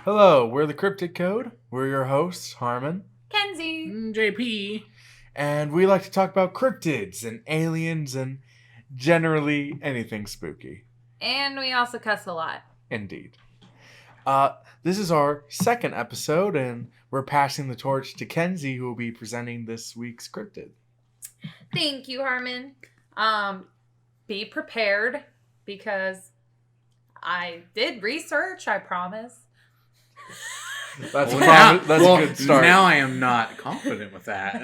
Hello, we're the Cryptid Code. We're your hosts, Harmon, Kenzie, JP. and we like to talk about cryptids and aliens and generally anything spooky. and we also cuss a lot. Indeed. This is our second episode, and we're passing the torch to Kenzie, who will be presenting this week's cryptid. Thank you, Harmon. Be prepared because I did research, I promise. That's a good start. Now I am not confident with that.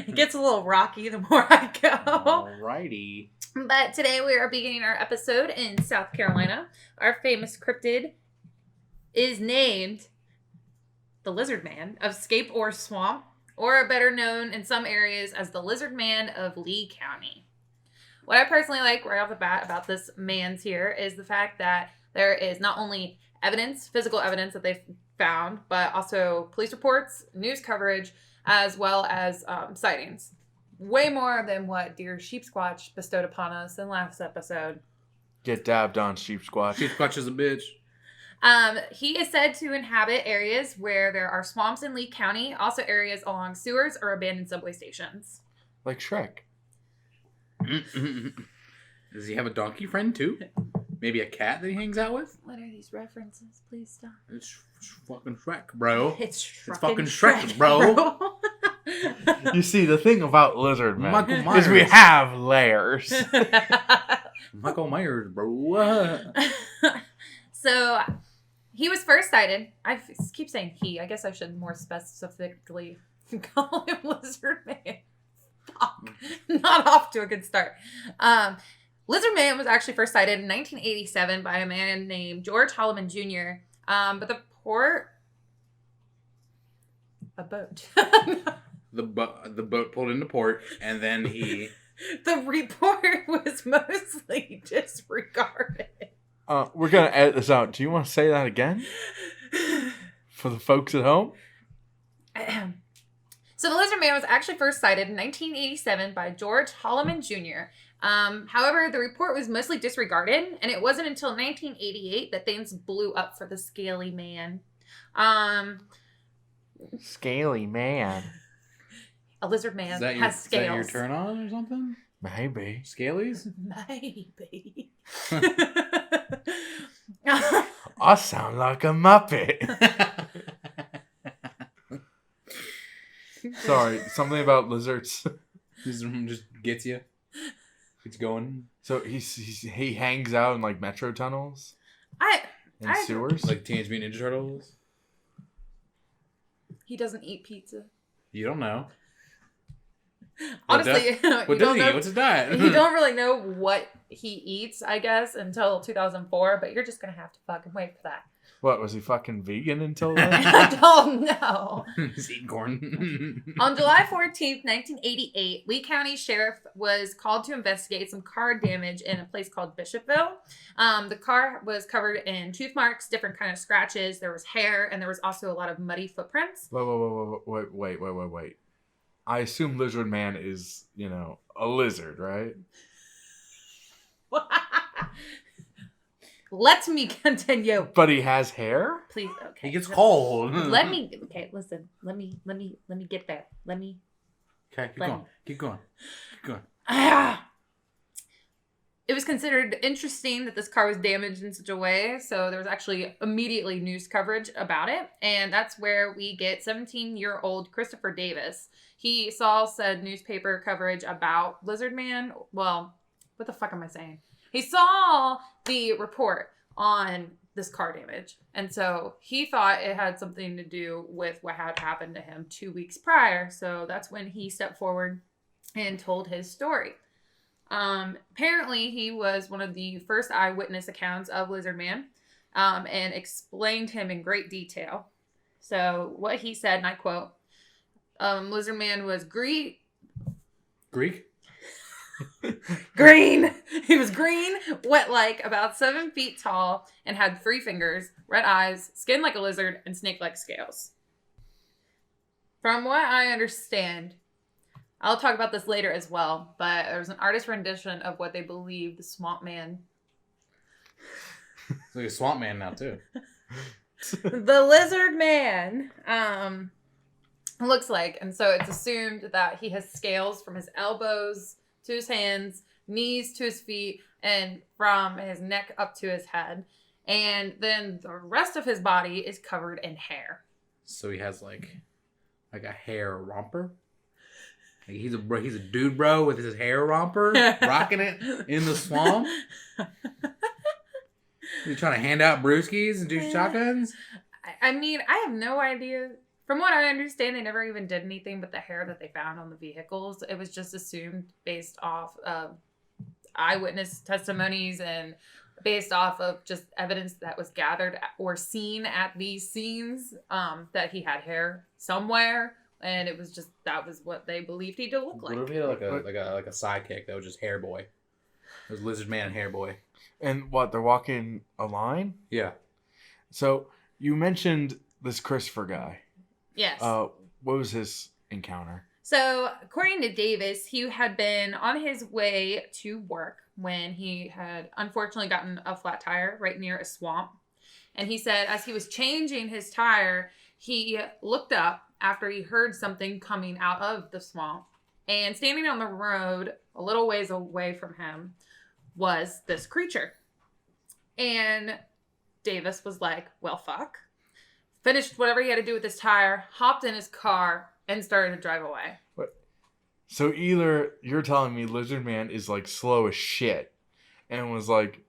It gets a little rocky the more I go. Alrighty. But today we are beginning our episode in South Carolina. Our famous cryptid is named the Lizardman of Scape or Swamp, or better known in some areas as the Lizardman of Lee County. What I personally like right off the bat about this man's here is the fact that there is not only evidence, physical evidence that they've found, but also police reports, news coverage, as well as sightings. Way more than what Dear Sheep Squatch bestowed upon us in last episode. Get dabbed on, Sheep Squatch. Sheep Squatch is a bitch. He is said to inhabit areas where there are swamps in Lee County, also areas along sewers or abandoned subway stations. Like Shrek. Does he have a donkey friend too? Maybe a cat that he hangs out with? What are these references? Please stop. It's fucking Shrek, bro. It's fucking Shrek, bro. You see, the thing about Lizardmen Michael Myers. is we have layers. Michael Myers, bro. So, he was first sighted. I keep saying he. I guess I should more specifically call him Lizardman. Fuck. Not off to a good start. Lizardman was actually first sighted in 1987 by a man named George Holloman Jr. But the port... A boat. The boat pulled into port, and then he... The report was mostly disregarded. We're going to edit this out. Do you want to say that again? For the folks at home? So the Lizardman was actually first sighted in 1987 by George Holloman Jr. However, the report was mostly disregarded, and it wasn't until 1988 that things blew up for the scaly man. Scaly man. A lizard man has has scales. Is that your turn on or something? Maybe. Scalies? Maybe. I sound like a Muppet. Sorry, something about lizards. Just gets you. It's going. So he hangs out in like metro tunnels? In sewers? Like Teenage Mutant Ninja Turtles? He doesn't eat pizza. You don't know. Honestly, what does he eat? What's his diet? You don't really know what he eats, I guess, until 2004, but you're just going to have to fucking wait for that. What, was he fucking vegan until then? I don't know. He's eating corn. On July 14th, 1988, Lee County Sheriff was called to investigate some car damage in a place called Bishopville. The car was covered in tooth marks, different kind of scratches. There was hair, and there was also a lot of muddy footprints. Wait. I assume Lizard Man is, a lizard, right? Let me continue. But he has hair? Please, okay. He gets cold. Listen. Let me get there. Okay, keep going. It was considered interesting that this car was damaged in such a way, so there was actually immediately news coverage about it, and that's where we get 17-year-old Christopher Davis. He saw said newspaper coverage about Lizardman. Well, what the fuck am I saying? He saw the report on this car damage, and so he thought it had something to do with what had happened to him 2 weeks prior, so that's when he stepped forward and told his story. Apparently, he was one of the first eyewitness accounts of Lizardman, and explained him in great detail. So, what he said, and I quote, Lizardman was Greek? Green! He was green, wet-like, about 7 feet tall, and had 3 fingers, red eyes, skin like a lizard, and snake-like scales. From what I understand, I'll talk about this later as well, but there was an artist rendition of what they believe the Swamp Man It's like a swamp man now, too. the lizard man looks like. And so it's assumed that he has scales from his elbows to his hands, knees to his feet, and from his neck up to his head. And then the rest of his body is covered in hair. So he has like a hair romper. Like he's a dude, bro, with his hair romper, rocking it in the swamp. You trying to hand out brewskis and do shotguns? I mean, I have no idea. From what I understand, they never even did anything with the hair that they found on the vehicles. It was just assumed based off of eyewitness testimonies and based off of just evidence that was gathered or seen at these scenes, that he had hair somewhere. And it was just, that was what they believed he to look like. What if he had like a sidekick that was just Hair Boy? It was Lizard Man and Hair Boy. And what, they're walking a line? Yeah. So you mentioned this Christopher guy. Yes. What was his encounter? So according to Davis, he had been on his way to work when he had unfortunately gotten a flat tire right near a swamp. And he said as he was changing his tire, he looked up after he heard something coming out of the swamp. And standing on the road a little ways away from him was this creature. And Davis was like, well, fuck. Finished whatever he had to do with his tire, hopped in his car, and started to drive away. What? So either you're telling me Lizard Man is like slow as shit and was like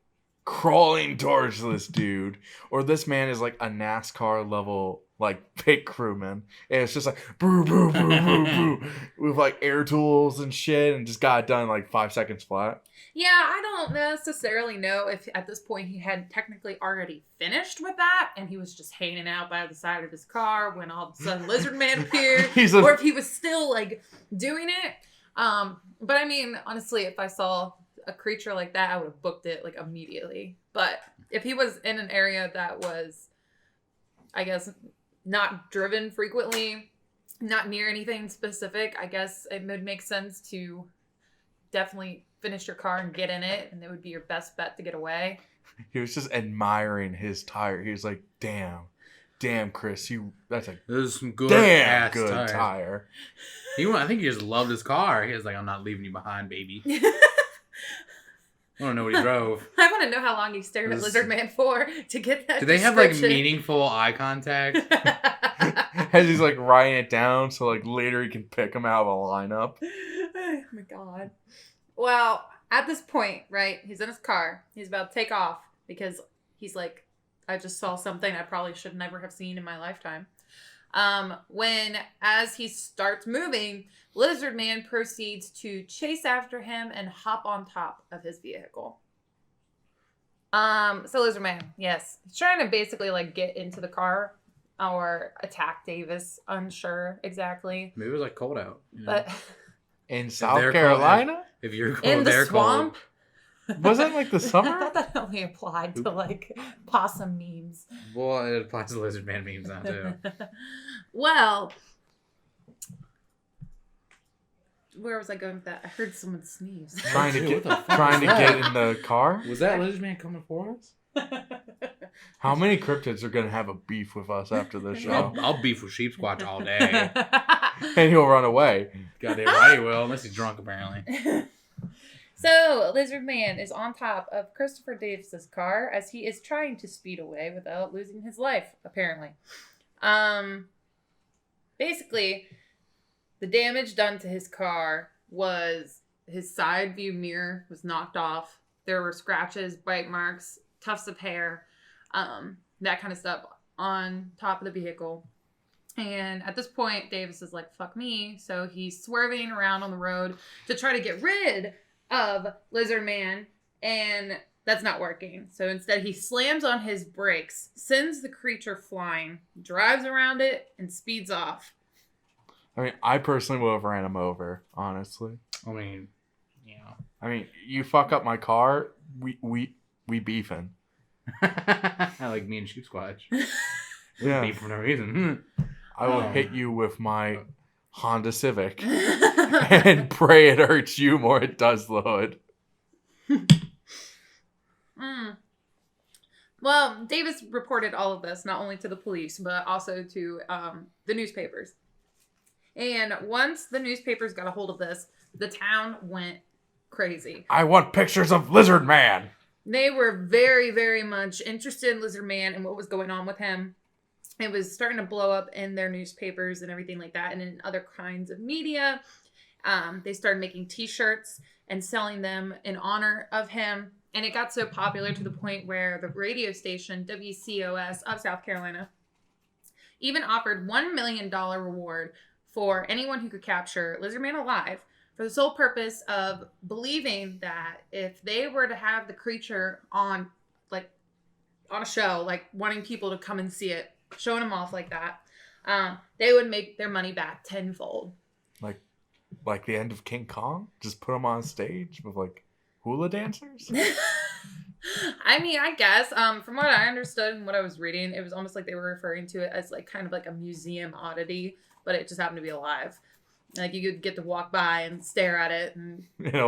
crawling towards this dude, or this man is like a NASCAR level like pit crewman, and it's just like boo boo boo boo boo with like air tools and shit, and just got it done in like 5 seconds flat. Yeah, I don't necessarily know if at this point he had technically already finished with that and he was just hanging out by the side of his car when all of a sudden Lizard Man appeared, or if he was still like doing it. But I mean, honestly, if I saw a creature like that, I would have booked it like immediately. But if he was in an area that was, I guess, not driven frequently, not near anything specific, I guess it would make sense to definitely finish your car and get in it, and it would be your best bet to get away. He was just admiring his tire. He was like, damn, Chris, that's a This is some good damn ass good tire. tire. I think he just loved his car. He was like, I'm not leaving you behind, baby. I don't know what he drove. I want to know how long he stared at Lizard Man for to get that. Did they have like meaningful eye contact? As he's like writing it down, so like later he can pick him out of a lineup. Oh my god. Well, at this point, right, he's in his car. He's about to take off because he's like, I just saw something I probably should never have seen in my lifetime. When, as he starts moving, Lizard Man proceeds to chase after him and hop on top of his vehicle. So Lizard Man, yes, he's trying to basically like get into the car or attack Davis. Unsure exactly. Maybe it was like cold out. You know? But In South Carolina? If you're cold, in the they're swamp. cold. Was it like the I summer? thought that only applied to like possum memes. Well, it applies to Lizard Man memes now too. Well, where was I going with that? I heard someone sneeze. Trying to What get the fuck trying to was that? get in the car? Was that Lizard Man coming for us? How many cryptids are gonna have a beef with us after this show? I'll beef with Sheep Squatch all day. And he'll run away. Goddamn right he will, unless he's drunk apparently. So, Lizard Man is on top of Christopher Davis's car as he is trying to speed away without losing his life, apparently. Basically, the damage done to his car was his side view mirror was knocked off. There were scratches, bite marks, tufts of hair, that kind of stuff on top of the vehicle. And at this point, Davis is like, fuck me. So he's swerving around on the road to try to get rid of Lizard Man, and that's not working. So instead, he slams on his brakes, sends the creature flying, drives around it, and speeds off. I mean, I personally would have ran him over, honestly. I mean, yeah. I mean, you fuck up my car, we beefing. I like me and Sheep Squatch. Yeah. Beef for no reason. I will hit you with my Honda Civic and pray it hurts you more it does the hood. Well, Davis reported all of this, not only to the police, but also to the newspapers. And once the newspapers got a hold of this, the town went crazy. I want pictures of Lizardman. They were very, very much interested in Lizardman and what was going on with him. It was starting to blow up in their newspapers and everything like that, and in other kinds of media. They started making t-shirts and selling them in honor of him. And it got so popular to the point where the radio station, WCOS of South Carolina, even offered $1 million reward for anyone who could capture Lizardman alive, for the sole purpose of believing that if they were to have the creature on a show, like wanting people to come and see it, showing them off like that, they would make their money back tenfold. Like the end of King Kong? Just put him on stage with like hula dancers? I mean, I guess from what I understood and what I was reading, it was almost like they were referring to it as like kind of like a museum oddity, but it just happened to be alive. Like you could get to walk by and stare at it and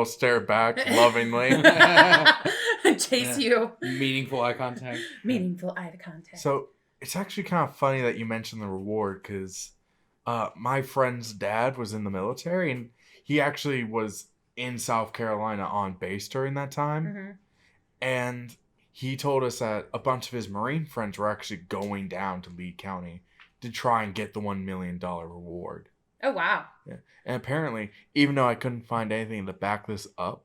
Stare back lovingly. and chase you. Meaningful eye contact. Meaningful eye contact. So it's actually kind of funny that you mentioned the reward, because my friend's dad was in the military, and he actually was in South Carolina on base during that time. Mm-hmm. And he told us that a bunch of his Marine friends were actually going down to Lee County to try and get the $1 million reward. Oh, wow. Yeah. And apparently, even though I couldn't find anything to back this up,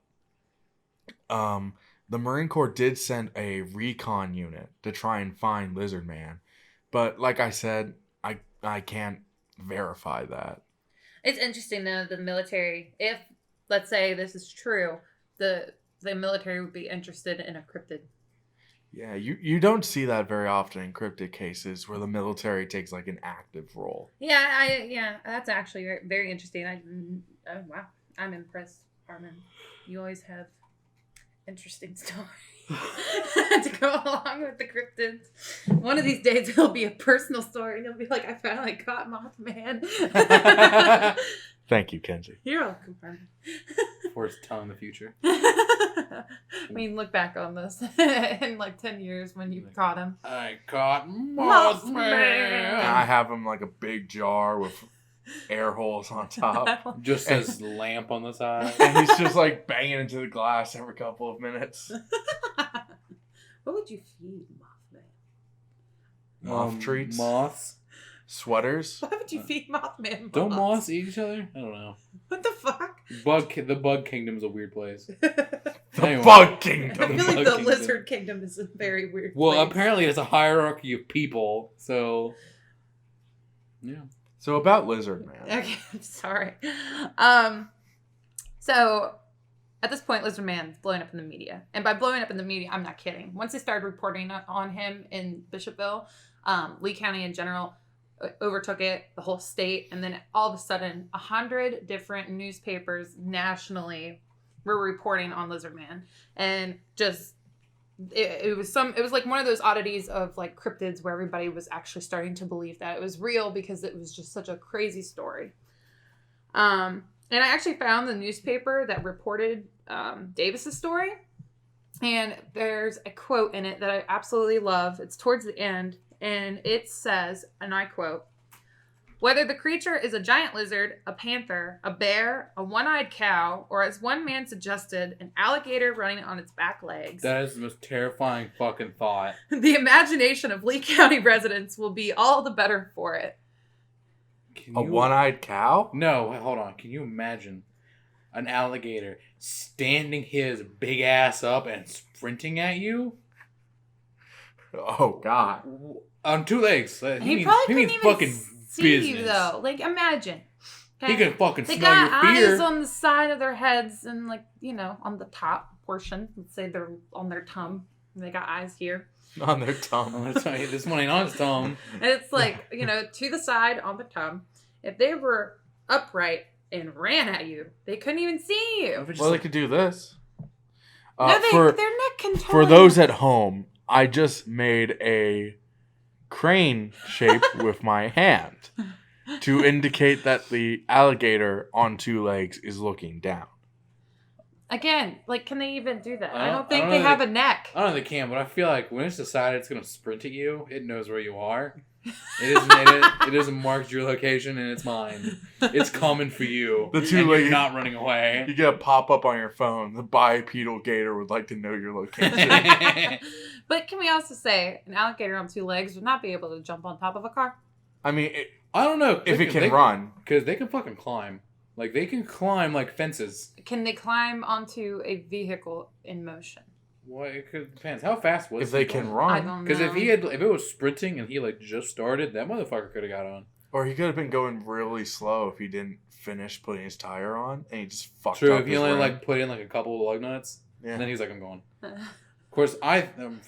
the Marine Corps did send a recon unit to try and find Lizardman. But like I said, I can't verify that. It's interesting, though, the military, if, let's say this is true, the military would be interested in a cryptid. Yeah, you don't see that very often in cryptid cases where the military takes like an active role. Yeah, that's actually very interesting. Oh, wow. I'm impressed, Harmon. You always have interesting stories to go along with the cryptids. One of these days it'll be a personal story and it'll be like, I finally caught Mothman. Thank you, Kenzie. You're welcome, Harmon. Force telling the future. I mean, look back on this in like 10 years when you caught him. I caught Mothman. And I have him like a big jar with air holes on top. Just says lamp on the side. And he's just like banging into the glass every couple of minutes. What would you feed Mothman? Moth treats. Moths. Sweaters. Why would you feed Mothman moths? Don't moths eat each other? I don't know. What the fuck? The bug kingdom's a weird place. The Anyway. bug I kingdom. feel like Bug the kingdom. lizard kingdom is a very weird Well, place. apparently it's a hierarchy of people, so yeah. So about Lizardman. Okay, I'm sorry. So at this point, Lizardman's blowing up in the media. And by blowing up in the media, I'm not kidding. Once they started reporting on him in Bishopville, Lee County in general overtook it, the whole state, and then all of a sudden 100 different newspapers nationally were reporting on Lizardman. And just it was like one of those oddities of like cryptids where everybody was actually starting to believe that it was real because it was just such a crazy story. And I actually found the newspaper that reported Davis's story, and there's a quote in it that I absolutely love. It's towards the end, and it says, and I quote, "Whether the creature is a giant lizard, a panther, a bear, a one-eyed cow, or as one man suggested, an alligator running on its back legs, That is the most terrifying fucking thought. the imagination of Lee County residents will be all the better for it." A one-eyed cow? No, wait, hold on. Can you imagine an alligator standing his big ass up and sprinting at you? Oh, God. On two legs. He probably couldn't even fucking see business. you, though. Like, imagine. He can fucking They smell got your fear. eyes on the side of their heads and, like, on the top portion. Let's say they're on their tongue. They got eyes here. On their tongue. Oh, that's right. This one ain't on his tongue. And it's like, to the side on the tongue. If they were upright and ran at you, they couldn't even see you. Well, they could do this. No, their neck can totally... For those at home, I just made a crane shape with my hand to indicate that the alligator on two legs is looking down. Again, like, can they even do that? I I don't- don't think I don't they know have that- a neck. I don't know if they can, but I feel like when it's decided it's gonna sprint at you, it knows where you are. It isn't marked your location in its mind. It's coming for you. The and two-legged- you're not running away. You get a pop-up on your phone. The bipedal gator would like to know your location. But can we also say an alligator on 2 legs would not be able to jump on top of a car? I mean, I don't know if it can run. because they can fucking climb. Like they can climb like fences. Can they climb onto a vehicle in motion? Well, it depends. How fast was If they he can going? I run. don't know. Because if it was sprinting and he like just started, that motherfucker could have got on. Or he could have been going really slow if he didn't finish putting his tire on and he just fucked True, up if he his only rim. like put in like a couple of lug nuts, Yeah. and then he's like, I'm going. Of course,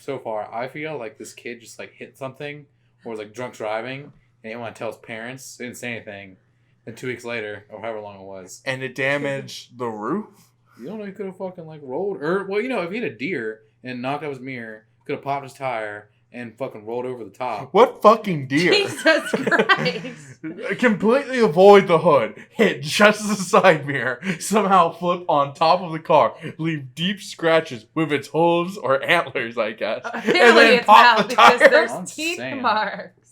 so far I feel like this kid just like hit something or was like drunk driving and he didn't want to tell his parents. They didn't say anything. Then 2 weeks later, or however long it was, And it damaged the roof? you don't know, he could have fucking like rolled or well, if he had a deer and knocked out his mirror, could have popped his tire and fucking rolled over the top. What fucking deer? Jesus Christ. Completely avoid the hood, hit just the side mirror, somehow flip on top of the car, leave deep scratches with its hooves or antlers, I guess, and Apparently then it's pop out the because tire. there's I'm teeth saying. marks.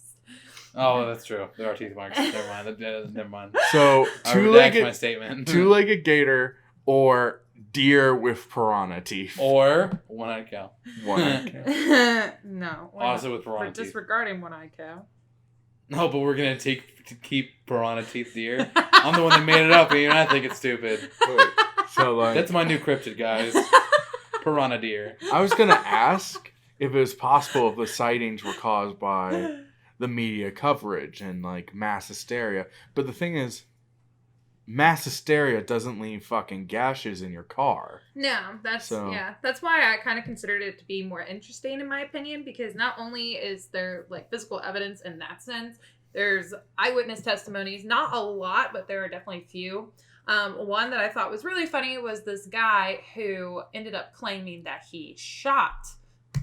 Oh, that's true. There are teeth marks. Never mind. Never mind. So I redact my two-legged, statement. two-legged gator or deer with piranha teeth. Or one-eyed cow. One-eyed cow. No. we're Also not- with piranha We're teeth. disregarding one-eyed cow. No, but we're gonna keep piranha teeth deer. I'm the one that made it up, and you I think it's stupid. So like, That's my new cryptid, guys. Piranha deer. I was gonna ask if it was possible if the sightings were caused by the media coverage and like mass hysteria, but the thing is, mass hysteria doesn't leave fucking gashes in your car. No, that's why I kind of considered it to be more interesting in my opinion, because not only is there like physical evidence in that sense, there's eyewitness testimonies, not a lot, but there are definitely few. One that I thought was really funny was this guy who ended up claiming that he shot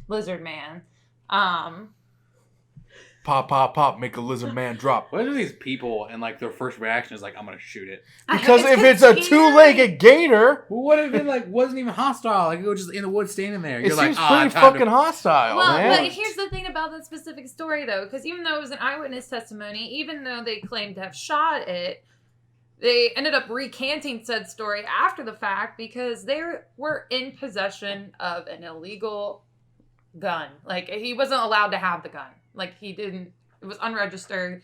Lizardman. Pop, pop, pop, make a lizard man drop. What are these people and like their first reaction is like, I'm gonna shoot it? Because if it's a two-legged gator, Well, what if it like wasn't even hostile? Like it was just in the woods standing there. it You're like, seems pretty fucking hostile, Well, man. but here's the thing about that specific story, though, because even though it was an eyewitness testimony, even though they claimed to have shot it, they ended up recanting said story after the fact because they were in possession of an illegal gun. Like, he wasn't allowed to have the gun. Like, it was unregistered,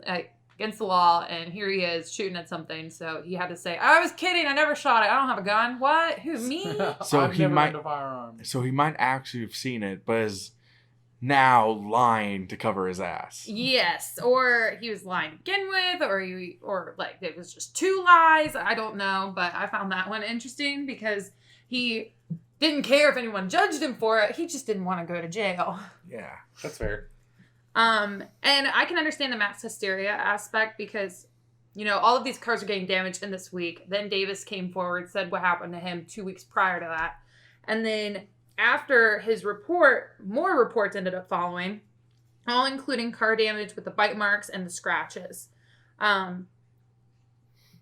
against the law, and here he is shooting at something, so he had to say, I was kidding, I never shot it, I don't have a gun. What? Who, me? So I've he never might- owned a firearm. So he might actually have seen it, but is now lying to cover his ass. Yes, or he was lying to begin with, or like it was just 2 lies. I don't know, but I found that one interesting because he didn't care if anyone judged him for it. He just didn't want to go to jail. Yeah. That's fair. And I can understand the mass hysteria aspect because, all of these cars are getting damaged in this week. Then Davis came forward, said what happened to him 2 weeks prior to that, and then after his report, more reports ended up following, all including car damage with the bite marks and the scratches.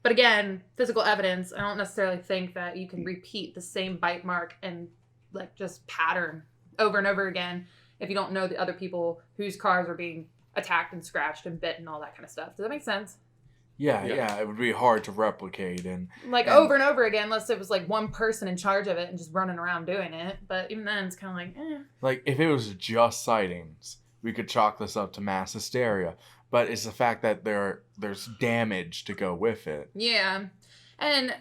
But again, physical evidence, I don't necessarily think that you can repeat the same bite mark and like just pattern over and over again if you don't know the other people whose cars are being attacked and scratched and bit and all that kind of stuff. Does that make sense? Yeah, it would be hard to replicate and Over and over again, unless it was like one person in charge of it and just running around doing it. But even then, it's kind of like, like if it was just sightings, we could chalk this up to mass hysteria. But it's the fact that there's damage to go with it. Yeah. And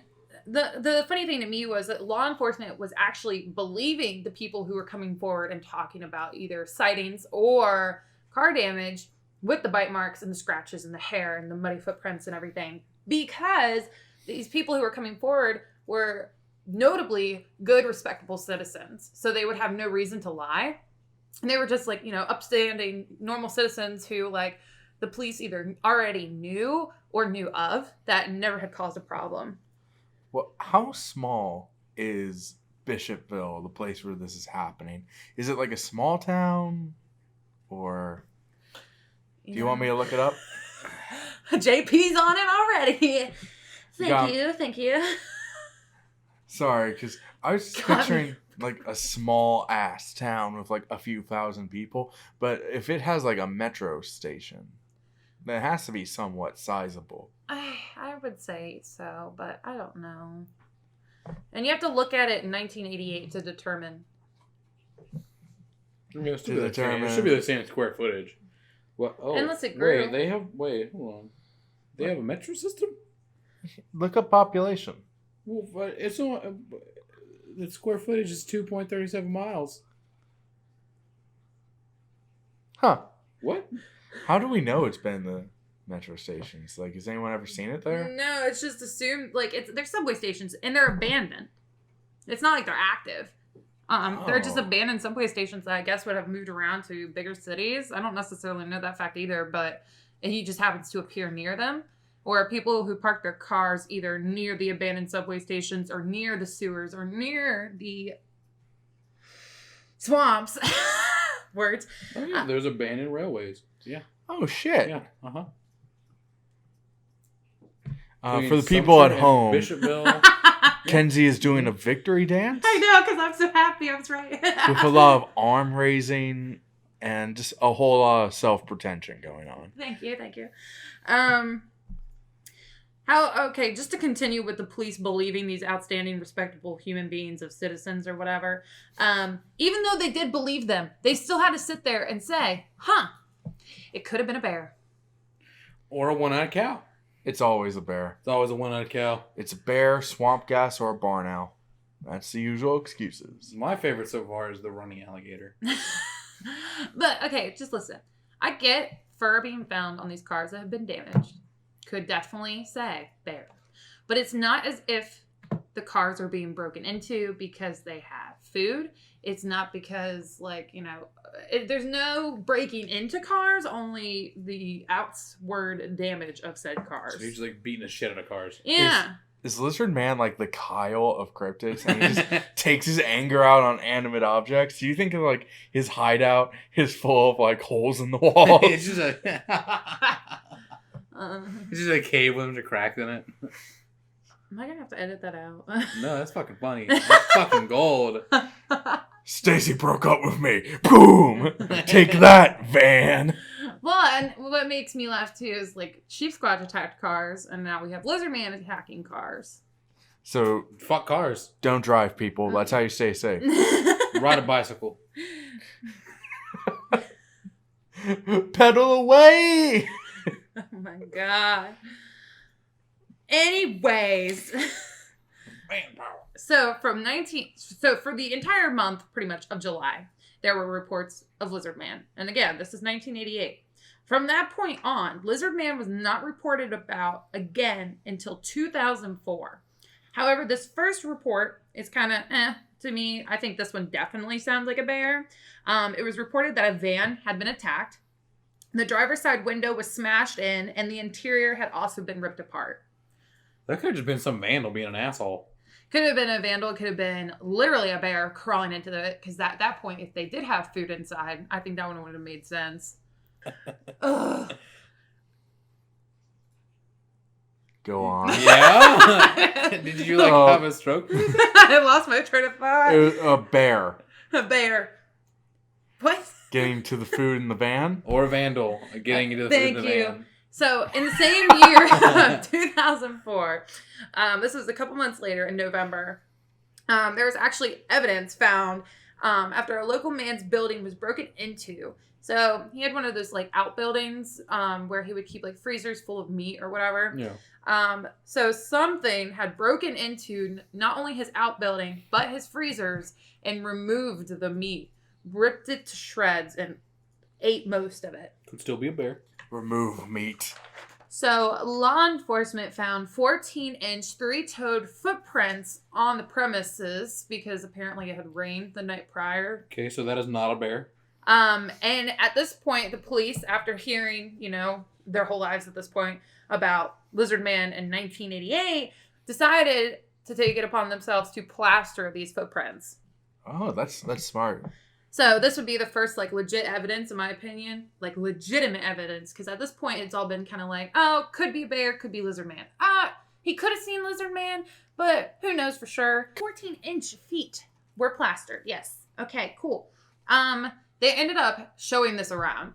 the funny thing to me was that law enforcement was actually believing the people who were coming forward and talking about either sightings or car damage with the bite marks and the scratches and the hair and the muddy footprints and everything, because these people who were coming forward were notably good, respectable citizens. So they would have no reason to lie. And they were just like, upstanding, normal citizens who like the police either already knew or knew of that never had caused a problem. Well, how small is Bishopville, the place where this is happening? Is it like a small town? Or do you want me to look it up? JP's on it already. Yeah. Thank you. Sorry, because I was just picturing like a small ass town with like a few thousand people. But if it has like a metro station, then it has to be somewhat sizable. I would say so, but I don't know. And you have to look at it in 1988 to determine. I mean, it should be the same square footage. What? Oh, unless it grew. Wait, hold on. They have a metro system? Look up population. Well, but it's on. The square footage is 2.37 miles. Huh. What? How do we know it's been the metro stations? Like, has anyone ever seen it there? No, it's just assumed. Like, they're subway stations, and they're abandoned. It's not like they're active. They're just abandoned subway stations that I guess would have moved around to bigger cities. I don't necessarily know that fact either, but he just happens to appear near them. Or people who park their cars either near the abandoned subway stations or near the sewers or near the swamps. Words. Oh, yeah, there's abandoned railways. Yeah. Oh, shit. Yeah. Uh-huh. For the people at home, Bishopville. Kenzie is doing a victory dance. I know, because I'm so happy I was right. With a lot of arm raising and just a whole lot of self-pretension going on. Thank you. Okay, just to continue with the police believing these outstanding, respectable human beings of citizens or whatever, even though they did believe them, they still had to sit there and say, it could have been a bear. Or a one-eyed cow. It's always a bear. It's always a one-eyed cow. It's a bear, swamp gas, or a barn owl. That's the usual excuses. My favorite so far is the running alligator. But, okay, just listen. I get fur being found on these cars that have been damaged. Could definitely say bear. But it's not as if the cars are being broken into because they have food. It's not because, there's no breaking into cars, only the outward damage of said cars. So he's just, beating the shit out of cars. Yeah. Is Lizardman like the Kyle of cryptids? And he just takes his anger out on animate objects? Do you think of, his hideout is full of, holes in the wall? It's just it's just a cave with a bunch of cracks in it. Am I going to have to edit that out? No, that's fucking funny. That's fucking gold. Stacy broke up with me. Boom! Take that, Van! Well, and what makes me laugh too is Chief Squatch attacked cars, and now we have Lizardman attacking cars. So, fuck cars. Don't drive, people. That's how you stay safe. Ride a bicycle. Pedal away! Oh my god. Anyways. So for the entire month, pretty much, of July, there were reports of Lizardman. And again, this is 1988. From that point on, Lizardman was not reported about again until 2004. However, this first report is kind of to me. I think this one definitely sounds like a bear. It was reported that a van had been attacked. The driver's side window was smashed in, and the interior had also been ripped apart. That could have just been some vandal being an asshole. Could have been a vandal. Could have been literally a bear crawling into it. Because at that point, if they did have food inside, I think that one would have made sense. Ugh. Go on. Yeah? Did you have a stroke? I lost my train of thought. It was a bear. A bear. What? Getting to the food in the van? Or a vandal getting into the food in the van. So, in the same year of 2004, this was a couple months later in November, there was actually evidence found after a local man's building was broken into. So, he had one of those, outbuildings where he would keep, freezers full of meat or whatever. Yeah. So, something had broken into not only his outbuilding, but his freezers and removed the meat, ripped it to shreds, and ate most of it. Could still be a bear. Remove meat. So, law enforcement found 14-inch, three-toed footprints on the premises because apparently it had rained the night prior. Okay, so that is not a bear. And at this point, the police, after hearing, their whole lives at this point about Lizardman in 1988, decided to take it upon themselves to plaster these footprints. Oh, that's smart. So this would be the first legit evidence, in my opinion, legitimate evidence, because at this point it's all been kind of could be a bear, could be Lizardman. he could have seen Lizardman, but who knows for sure. 14-inch feet were plastered. Yes. Okay, cool. They ended up showing this around.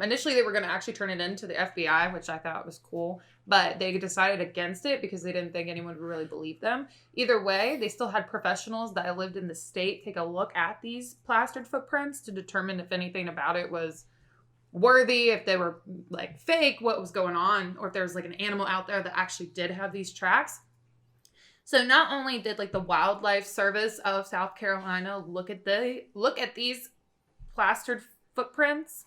Initially, they were going to actually turn it into the FBI, which I thought was cool. But they decided against it because they didn't think anyone would really believe them. Either way, they still had professionals that lived in the state take a look at these plastered footprints to determine if anything about it was worthy, if they were like fake, what was going on, or if there was like an animal out there that actually did have these tracks. So not only did like the Wildlife Service of South Carolina look at these plastered footprints,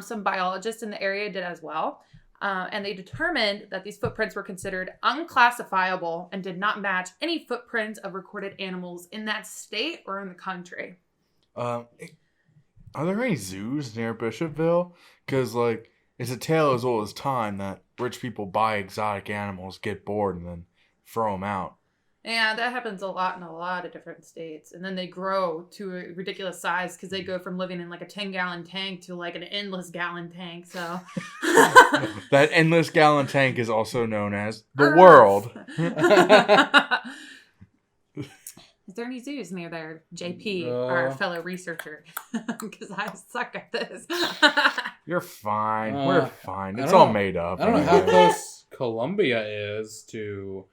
some biologists in the area did as well. And they determined that these footprints were considered unclassifiable and did not match any footprints of recorded animals in that state or in the country. Are there any zoos near Bishopville? Because, like, it's a tale as old as time that rich people buy exotic animals, get bored, and then throw them out. Yeah, that happens a lot in a lot of different states. And then they grow to a ridiculous size because they go from living in like a 10-gallon tank to like an endless gallon tank. So that endless gallon tank is also known as the world. Is there any zoos near there, JP, our fellow researcher? Because I suck at this. You're fine. We're fine. It's all made up. I don't know how close Columbia is to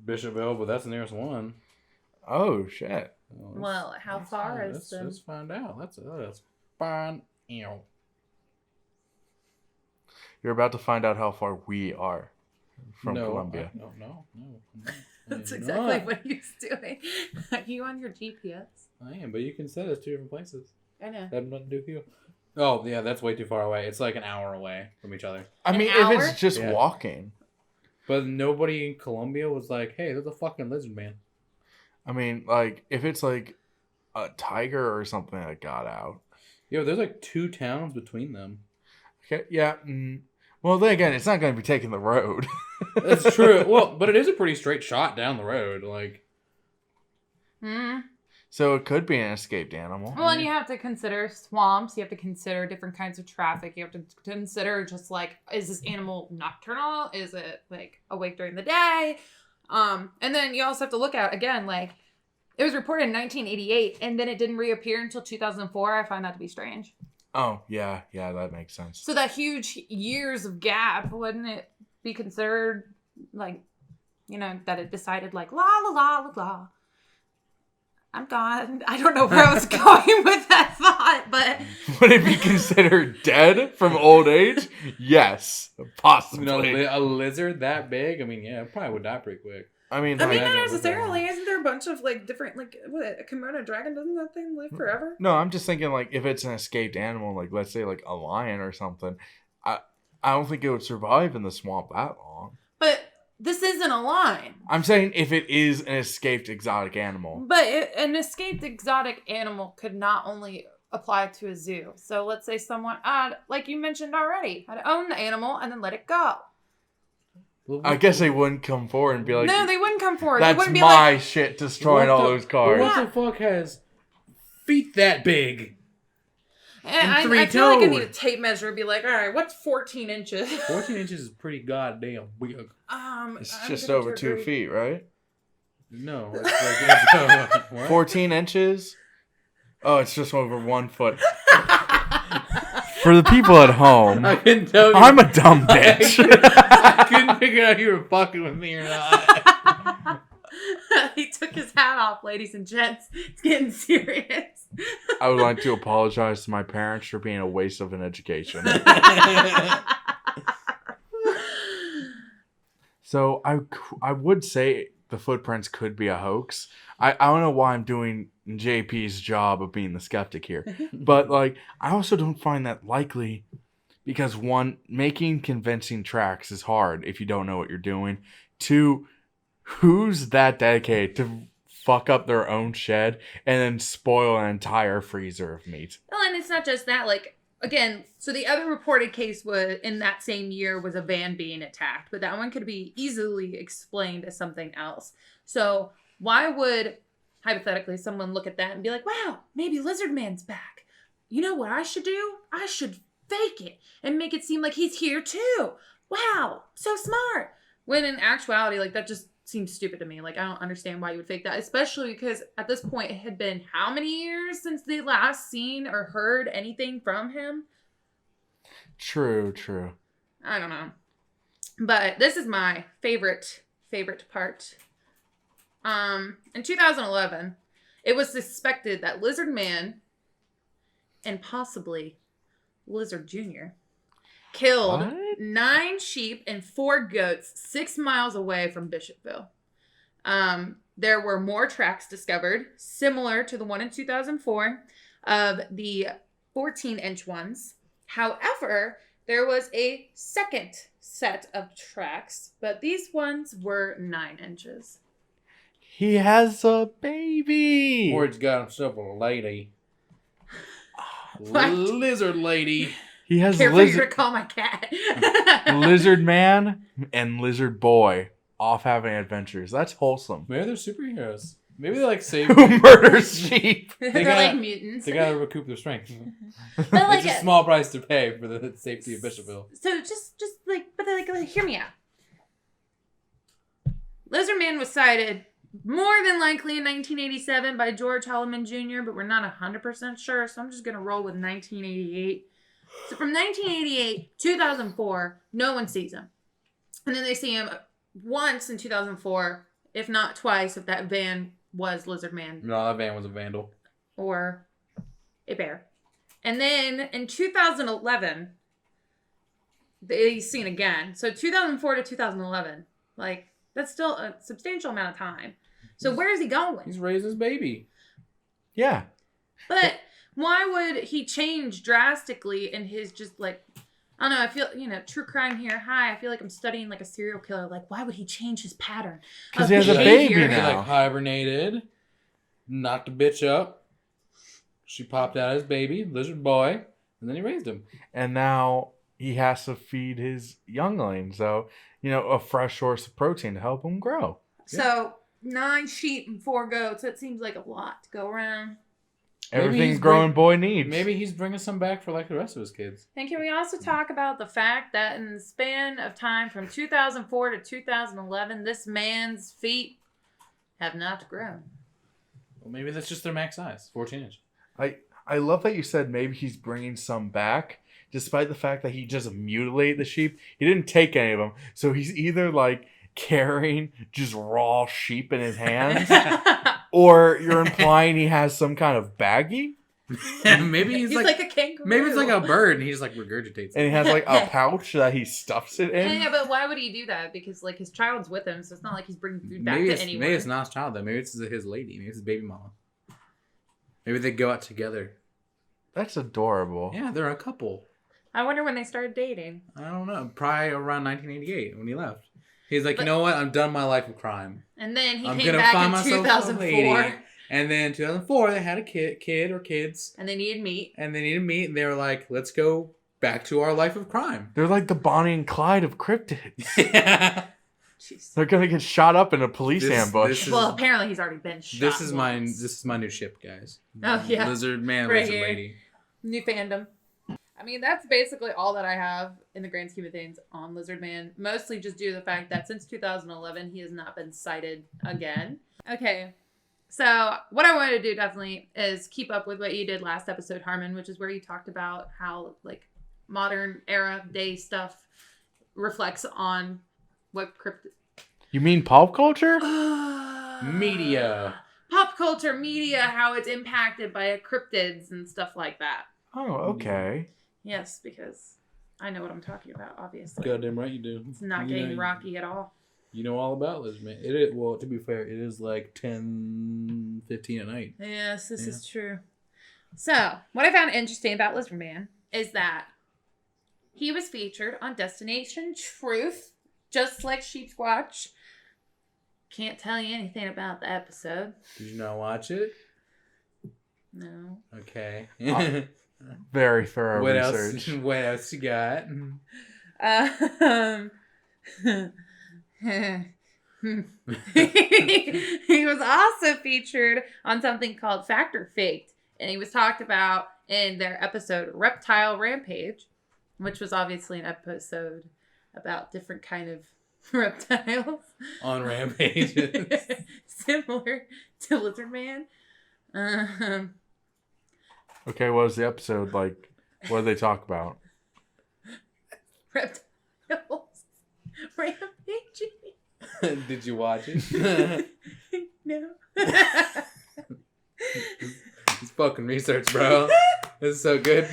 Bishopville, but that's the nearest one. Oh, shit. Well, how far is Let's find out. Let's find out. You're about to find out how far we are from Columbia. No. That's exactly what he's doing. Are you on your GPS? I am, but you can set us 2 different places. I know. That have nothing to do with you. Oh, yeah, that's way too far away. It's like an hour away from each other. I mean, if it's just walking. But nobody in Columbia was like, hey, there's a fucking lizard man. I mean, like, if it's like a tiger or something that got out. Yo, there's like 2 towns between them. Okay, yeah. Well, then again, it's not going to be taking the road. That's true. Well, but it is a pretty straight shot down the road. Like. So it could be an escaped animal. Well, and you have to consider swamps. You have to consider different kinds of traffic. You have to consider just like, is this animal nocturnal? Is it like awake during the day? And then you also have to look at, again, like it was reported in 1988 and then it didn't reappear until 2004. I find that to be strange. Oh, yeah, that makes sense. So that huge years of gap, wouldn't it be considered like, that it decided like, la, la, la, la, la. I'm gone. I don't know where I was going with that thought, but... Would it be considered dead from old age? Yes, possibly. A lizard that big? I mean, yeah, it probably would die pretty quick. I mean, not necessarily. Isn't there a bunch of, like, different, like, a Komodo dragon? Doesn't that thing live forever? No, I'm just thinking, like, if it's an escaped animal, like, let's say, like, a lion or something, I don't think it would survive in the swamp that long. But... this isn't a lion. I'm saying if it is an escaped exotic animal. But an escaped exotic animal could not only apply to a zoo. So let's say someone, like you mentioned already, had owned the animal and then let it go. I guess they wouldn't come forward and be like... No, they wouldn't come forward. That's my shit destroying all those cars. What the fuck has feet that big? And I feel like I need a tape measure and be like, all right, what's 14 inches? 14 inches is pretty goddamn big. It's just over 2 feet, right? No. It's like, 14 inches? Oh, it's just over 1 foot. For the people at home, I'm a dumb bitch. I couldn't figure out if you were fucking with me or not. He took his hat off, ladies and gents. It's getting serious. I would like to apologize to my parents for being a waste of an education. So I would say the footprints could be a hoax. I don't know why I'm doing JP's job of being the skeptic here. But like I also don't find that likely because 1, making convincing tracks is hard if you don't know what you're doing. 2, who's that dedicated to fuck up their own shed and then spoil an entire freezer of meat? Well, and it's not just that, like, again, so the other reported case was in that same year was a van being attacked, but that one could be easily explained as something else. So why would, hypothetically, someone look at that and be like, wow, maybe Lizardman's back. You know what I should do? I should fake it and make it seem like he's here too. Wow, so smart. When in actuality, like, that just seems stupid to me. Like, I don't understand why you would fake that, especially because at this point it had been how many years since they last seen or heard anything from him? True. I don't know. But this is my favorite part. In 2011, it was suspected that Lizardman and possibly Lizard Jr. killed What? 9 sheep and 4 goats 6 miles away from Bishopville. There were more tracks discovered, similar to the one in 2004, of the 14-inch ones. However, there was a second set of tracks, but these ones were 9 inches. He has a baby. Or he's got himself a lady. What? Lizard lady. He has Careful, you're gonna call my cat. Lizard Man and Lizard Boy off having adventures. That's wholesome. Maybe they're superheroes. Maybe they like save. Who murders sheep? They're gotta- like mutants. They gotta recoup their strength. But like, It's a small price to pay for the safety of Bishopville. so just like, but like, hear me out. Lizardman was sighted more than likely in 1987 by George Holloman Jr., but we're not 100% sure, so I'm just gonna roll with 1988. So from 1988 to 2004, no one sees him. And then they see him once in 2004, if not twice, if that van was Lizardman No, that van was a vandal. or a bear. And then in 2011, he's seen again. So 2004 to 2011, like, that's still a substantial amount of time. So where is he going? He's raised his baby. Yeah. But why would he change drastically in his just like, I don't know, I feel, true crime here. Hi, I feel like I'm studying like a serial killer. Like, why would he change his pattern? 'Cause of he has a behavior? baby He now. like hibernated, knocked the bitch up. She popped out his baby, lizard boy, and then he raised him. And now he has to feed his youngling. So, a fresh source of protein to help him grow. So 9 sheep and 4 goats. That seems like a lot to go around. Maybe Everything he's growing boy needs. Maybe he's bringing some back for like the rest of his kids. And can we also talk about the fact that in the span of time from 2004 to 2011, this man's feet have not grown. Well, maybe that's just their max size, 14-inch. I love that you said maybe he's bringing some back, despite the fact that he just mutilated the sheep. He didn't take any of them. So he's either like carrying just raw sheep in his hands, or you're implying he has some kind of baggie, Maybe he's like a kangaroo. maybe it's like a bird and he just like regurgitates and it. he has like a pouch that he stuffs it in. Yeah, but why would he do that? Because like his child's with him, so it's not like he's bringing food back Maybe to it's, anyone. maybe it's not his child though. Maybe it's his lady. Maybe it's his baby mama. Maybe they go out together. That's adorable. Yeah, they're a couple. I wonder when they started dating. I don't know. Probably around 1988 when he left. He's like, you know what? I'm done my life of crime. And then he I'm came gonna back find in myself a lady. 2004, And then in 2004, they had a kid or kids. and they needed meat. And they needed meat. And they were like, let's go back to our life of crime. They're like the Bonnie and Clyde of cryptids. Yeah. Jeez. They're gonna get shot up in a police ambush. this is- Well, apparently he's already been shot. This is once. my new ship, guys. Oh, yeah. Lizard man, Right lizard here. lady. New fandom. I mean, that's basically all that I have in the grand scheme of things on Lizardman. Mostly just due to the fact that since 2011, he has not been sighted again. Okay, so what I wanted to do definitely is keep up with what you did last episode, Harmon, which is where you talked about how like modern era day stuff reflects on what You mean pop culture? Media. pop culture, media, how it's impacted by cryptids and stuff like that. Oh, okay. Yes, because I know what I'm talking about, obviously. Goddamn right you do. It's not getting rocky at all. You know all about Lizardman. It is, well, to be fair, it is like 10:15 at night. Yes, this is true. So, what I found interesting about Lizardman is that he was featured on Destination Truth, just like Sheep's Watch. Can't tell you anything about the episode. Did you not watch it? No. Okay. Very thorough What research. else? What else you got? He was also featured on something called Fact or Faked, and he was talked about in their episode Reptile Rampage, which was obviously an episode about different kind of reptiles on rampages. similar to Lizardman. Okay, what was the episode like? What did they talk about? Reptiles rampaging. Did you watch it? No. It's fucking research, bro. This is so good.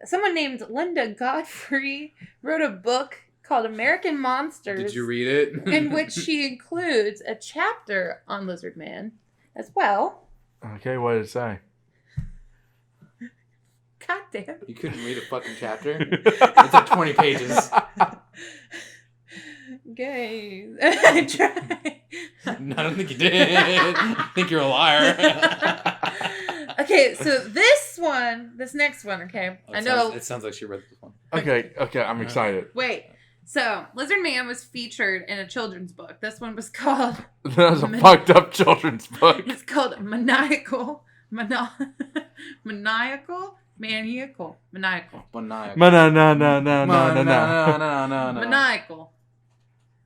Someone named Linda Godfrey wrote a book called American Monsters. Did you read it? In which she includes a chapter on Lizardman as well. Okay, what did it say? God damn it. You couldn't read a fucking chapter? It's like 20 pages. Guys, I tried. No, I don't think you did. I think you're a liar. Okay, so this next one, okay. Oh, I know. It sounds like she read this one. Okay, I'm excited. Wait. So, Lizardman was featured in a children's book. This one was called... That was a fucked up children's book. It's called Maniacal. Maniacal. No.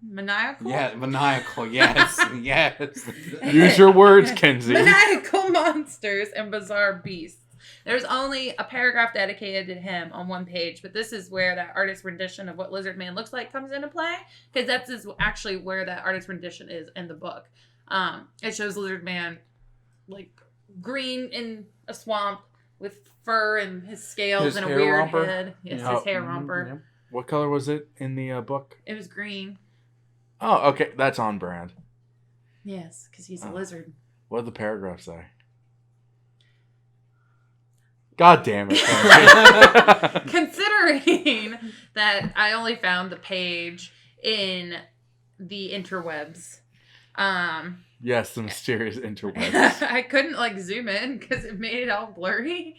Maniacal. Yeah, maniacal. Yes, yes. Use your words, Kenzie. Maniacal monsters and bizarre beasts. There's only a paragraph dedicated to him on one page, but this is where that artist rendition of what Lizardman looks like comes into play, because that's actually where that artist rendition is in the book. It shows Lizardman like green in a swamp with fur and his scales and a weird romper. head. Yes, Yeah. his hair romper. Yeah. What color was it in the book? It was green. Oh, okay, that's on brand. Yes, because he's a lizard. What did the paragraph say? God damn it. Considering that I only found the page in the interwebs. Yes, the mysterious interwebs. I couldn't like zoom in because it made it all blurry.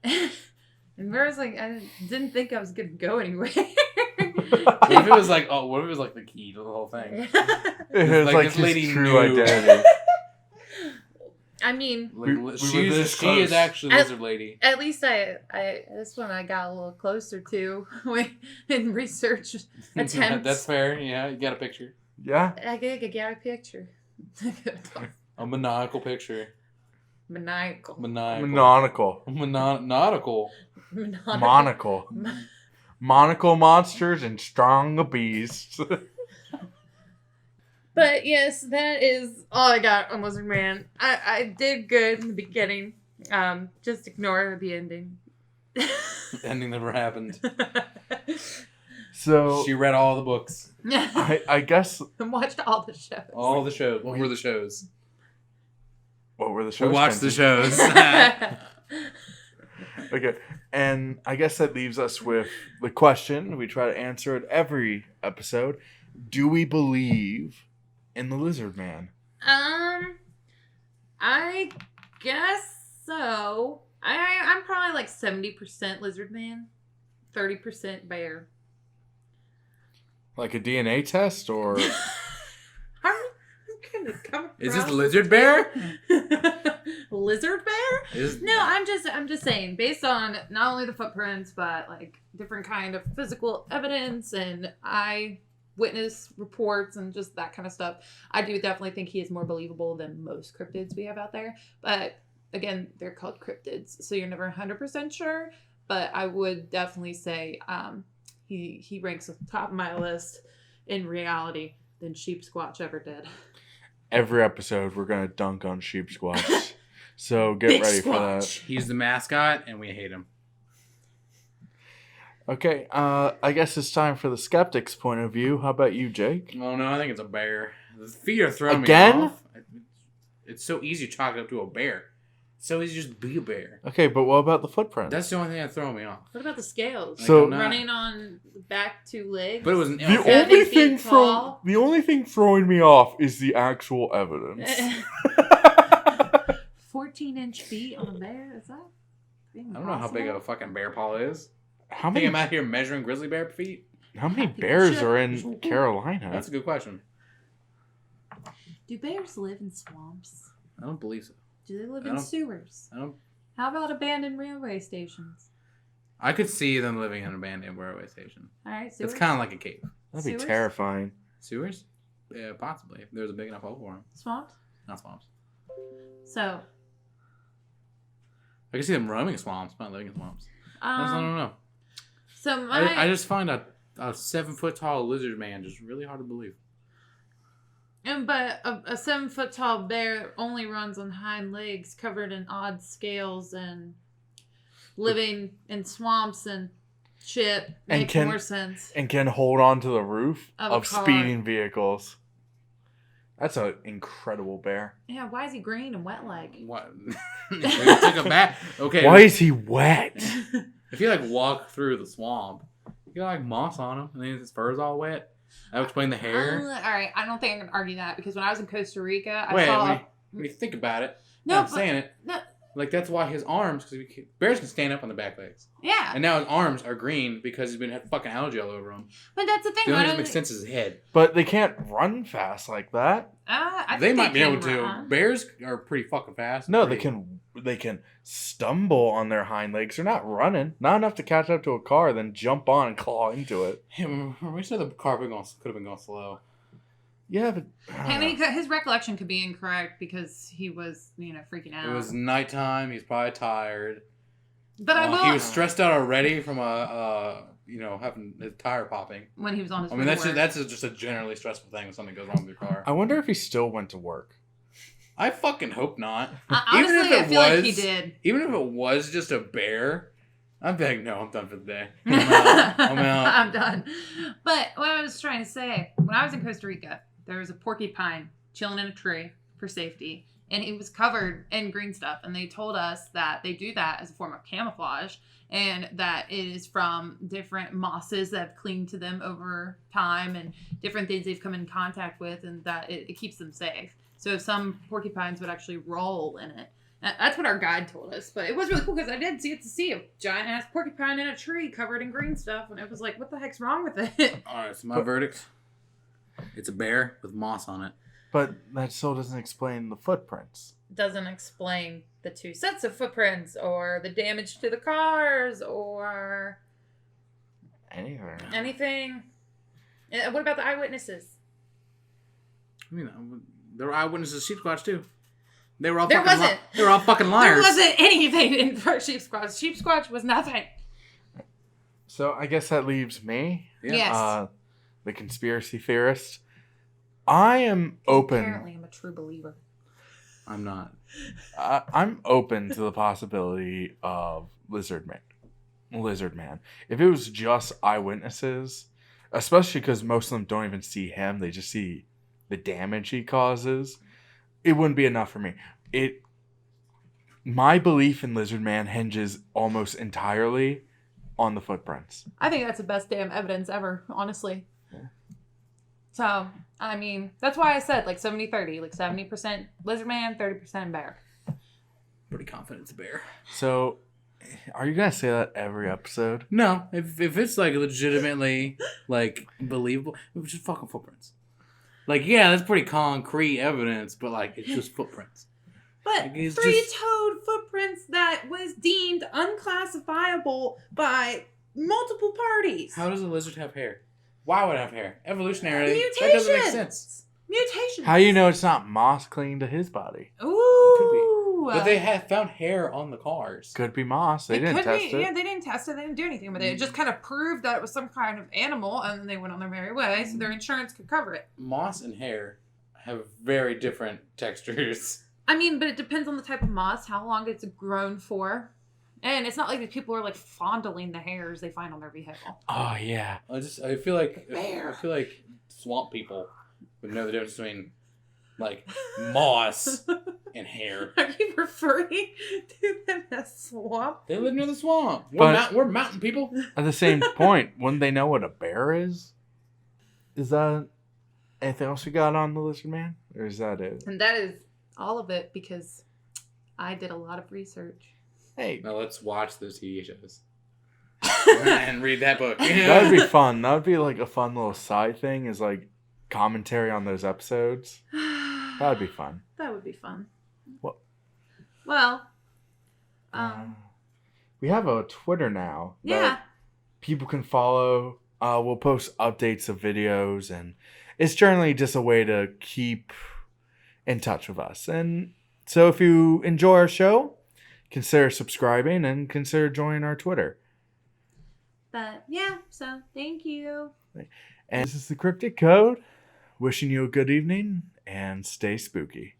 And where I was like, I didn't think I was gonna go anywhere. What if it was like, the key to the whole thing? It was like this his lady true knew. identity. I mean, She is actually Lizard Lady. at least I this one I got a little closer to in research attempts. That's fair. Yeah, you got a picture. Yeah. I get a picture. A maniacal picture. Maniacal. Monocle. Nautical. Monocle. Monocle monsters and strong beasts. But yes, that is all I got on Lizardman. I did good in the beginning. Just ignore the ending. Ending never happened. So She read all the books. I guess And watched all the shows. All the shows. What were the shows? what were the shows? We watched the Kenzie? shows. Okay, and I guess that leaves us with the question we try to answer at every episode: do we believe in the Lizard Man? I guess so. I'm probably like 70% lizard man, 30% bear. Like a DNA test, or How are you gonna come Is this across Lizard Bear? Lizard bear? Is No, I'm just saying, based on not only the footprints, but like different kind of physical evidence and eyewitness reports and just that kind of stuff, I do definitely think he is more believable than most cryptids we have out there. But again, they're called cryptids, so you're never 100% sure. But I would definitely say he ranks at the top of my list in reality than Sheep Squatch ever did. every episode we're gonna dunk on Sheep Squatch. So get Big ready for Squatch. that. He's the mascot, and we hate him. Okay, I guess it's time for the skeptic's point of view. How about you, Jake? Oh no, I think it's a bear. The feet are throwing Again? me off. It's so easy to chalk it up to a bear. It's so easy to just be a bear. Okay, but what about the footprint? That's the only thing that's throwing me off. What about the scales? So- I'm not- Running on back two legs? But it was the okay. only 7 thing feet tall. the only thing throwing me off is the actual evidence. 14-inch feet on a bear? Is that? I don't know how big a fucking bear paw is. How I think many I'm out here measuring grizzly bear feet. how many People bears should. are in Carolina? That's a good question. Do bears live in swamps? I don't believe so. Do they live I in don't- sewers? I don't. How about abandoned railway stations? I could see them living in an abandoned railway station. All right, sewers. It's kind of like a cave. That'd be Sewers? terrifying. Sewers? Yeah, possibly. If there's a big enough hole for them. Swamps. Not swamps. So. I can see them roaming swamps, not living in swamps. I don't know. So I just find a 7-foot-tall lizard man just really hard to believe. But a 7-foot-tall bear only runs on hind legs, covered in odd scales, and living in swamps and shit makes more sense. And can hold on to the roof of car. speeding vehicles. That's an incredible bear. Yeah, why is he green and wet like? What? He took a bath. Okay. Why is he wet? If you walk through the swamp, you got moss on him, and then his fur's all wet. That would explain the hair. All right, I don't think I can argue that because when I was in Costa Rica, Wait, saw. when you think about it, No, I'm saying it. No. That's why his arms, because bears can stand up on the back legs. Yeah. And now his arms are green because he's been had fucking algae all over him. But that's the thing. The only thing that makes sense is his head. But they can't run fast like that. I They think might be able can to. run. Bears are pretty fucking fast. No, they can stumble on their hind legs. They're not running. Not enough to catch up to a car, then jump on and claw into it. Yeah, we said the car could have been going slow. Yeah, but I mean, his recollection could be incorrect because he was, freaking out. It was nighttime. He's probably tired. But I will. He was stressed out already from having his tire popping. When he was on his. I mean, that's just a generally stressful thing when something goes wrong with your car. I wonder if he still went to work. I fucking hope not. Honestly, I feel like he did. Even if it was just a bear, I'd be like, no, I'm done for the day. I'm out. I'm done. But what I was trying to say, when I was in Costa Rica, there was a porcupine chilling in a tree for safety, and it was covered in green stuff. And they told us that they do that as a form of camouflage, and that it is from different mosses that have clinged to them over time and different things they've come in contact with, and that it keeps them safe. So some porcupines would actually roll in it. That's what our guide told us. But it was really cool because I did see a giant ass porcupine in a tree covered in green stuff, and it was like, what the heck's wrong with it? All right, so my verdict: it's a bear with moss on it. But that still doesn't explain the footprints. Doesn't explain the 2 sets of footprints or the damage to the cars or anything. What about the eyewitnesses? I mean, there were eyewitnesses to Sheep Squatch too. They were all There fucking wasn't. They were all fucking liars. There wasn't anything in Sheep Squatch. Sheep Squatch was nothing. So I guess that leaves me. Yeah. Yes. The conspiracy theorist. I am open. Apparently, I'm a true believer. I'm not. I'm open to the possibility of Lizardman. If it was just eyewitnesses, especially because most of them don't even see him, they just see the damage he causes, it wouldn't be enough for me. My belief in Lizardman hinges almost entirely on the footprints. I think that's the best damn evidence ever, honestly. So, I mean, that's why I said 70-30. 70% Lizardman, 30% bear. Pretty confident it's a bear. So, are you going to say that every episode? No. If it's legitimately believable, it was just fucking footprints. Yeah, that's pretty concrete evidence, but it's just footprints. But three-toed footprints that was deemed unclassifiable by multiple parties. How does a lizard have hair? Why would it have hair? Evolutionarily, Mutations. that doesn't make sense. Mutations. How do you know it's not moss clinging to his body? Ooh. But they have found hair on the cars. Could be moss. They didn't test it. Yeah, they didn't test it. They didn't do anything with it. It just kind of proved that it was some kind of animal, and then they went on their merry way, so their insurance could cover it. Moss and hair have very different textures. I mean, but it depends on the type of moss, how long it's grown for. And it's not like these people are fondling the hairs they find on their vehicle. Oh, yeah. I feel like swamp people would know the difference between moss and hair. Are you referring to them as swamp? They live near the swamp. We're mountain people. At the same point, wouldn't they know what a bear is? Is that anything else we got on the Lizardman? Or is that it? And that is all of it because I did a lot of research. Hey. Now let's watch those TV shows. And read that book. That would be fun. That would be a fun little side thing is commentary on those episodes. That would be fun. That would be fun. What? Well, we have a Twitter now. Yeah. That people can follow. We'll post updates of videos, and it's generally just a way to keep in touch with us. And so if you enjoy our show, consider subscribing and consider joining our Twitter. But yeah, so thank you. And this is the Cryptid Code. Wishing you a good evening and stay spooky.